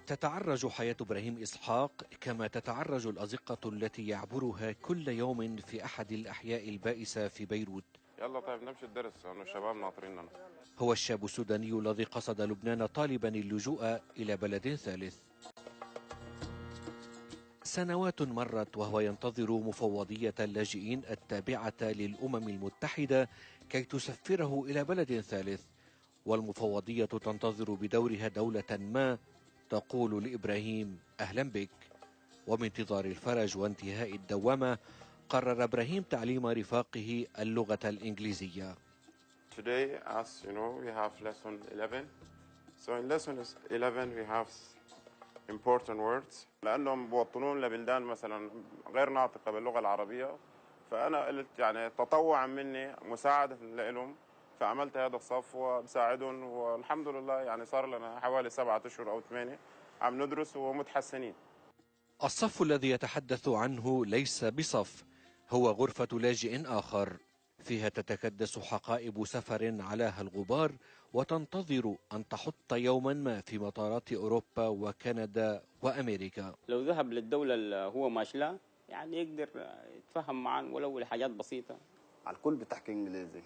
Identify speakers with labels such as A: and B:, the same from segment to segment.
A: تتعرج حياة إبراهيم إسحاق كما تتعرج الأزقة التي يعبرها كل يوم في أحد الأحياء البائسة في بيروت.
B: يلا طيب نمشي الدرس، الشباب ناطريننا.
A: هو الشاب السوداني الذي قصد لبنان طالبا اللجوء إلى بلد ثالث. سنوات مرت وهو ينتظر مفوضية اللاجئين التابعة للأمم المتحدة كي تسفره إلى بلد ثالث، والمفوضية تنتظر بدورها دولة ما تقول لإبراهيم أهلا بك. ومن انتظار الفرج وانتهاء الدوامة قرر إبراهيم تعليم رفاقه اللغة الإنجليزية.
B: Today, as you know, we have lesson 11. So in lesson 11 we have important words. لأنهم بوطنون لبلدان مثلا غير ناطقة باللغة العربية، فأنا قلت يعني تطوعا مني مساعدة لهم، فعملت هذا الصف وبساعدهم، والحمد لله يعني صار لنا حوالي 7 أشهر أو 8 عم ندرس ومتحسنين.
A: الصف الذي يتحدث عنه ليس بصف، هو غرفة لاجئ آخر فيها تتكدس حقائب سفر علاها الغبار وتنتظر أن تحط يوما ما في مطارات أوروبا وكندا وأمريكا.
C: لو ذهب للدولة اللي هو ماشلها يعني يقدر يتفهم معاً ولو لحاجات بسيطة.
D: على الكل بتحكي إنجليزي،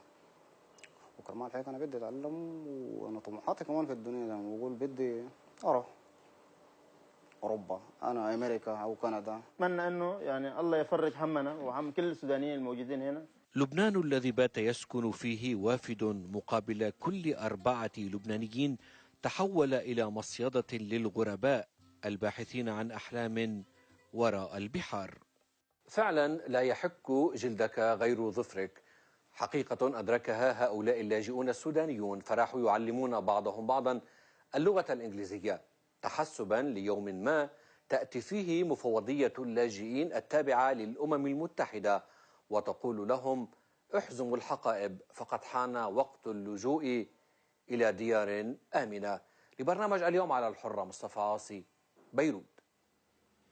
D: وكمان الحقيقة أنا بدي أتعلم، وأنا طموحاتي كمان في الدنيا لما بقول بدي أروح أوروبا، أنا أمريكا أو كندا.
E: أتمنى أنه يعني الله يفرج همنا وهم كل السودانيين الموجودين هنا.
A: لبنان الذي بات يسكن فيه وافد مقابل كل 4 لبنانيين تحول إلى مصيدة للغرباء الباحثين عن أحلام وراء البحار. فعلا لا يحك جلدك غير ظفرك، حقيقة أدركها هؤلاء اللاجئون السودانيون، فراحوا يعلمون بعضهم بعضا اللغة الإنجليزية تحسبا ليوم ما تأتي فيه مفوضية اللاجئين التابعة للأمم المتحدة وتقول لهم احزموا الحقائب فقد حان وقت اللجوء إلى ديار آمنة. لبرنامج اليوم على الحرة، مصطفى عاصي، بيروت.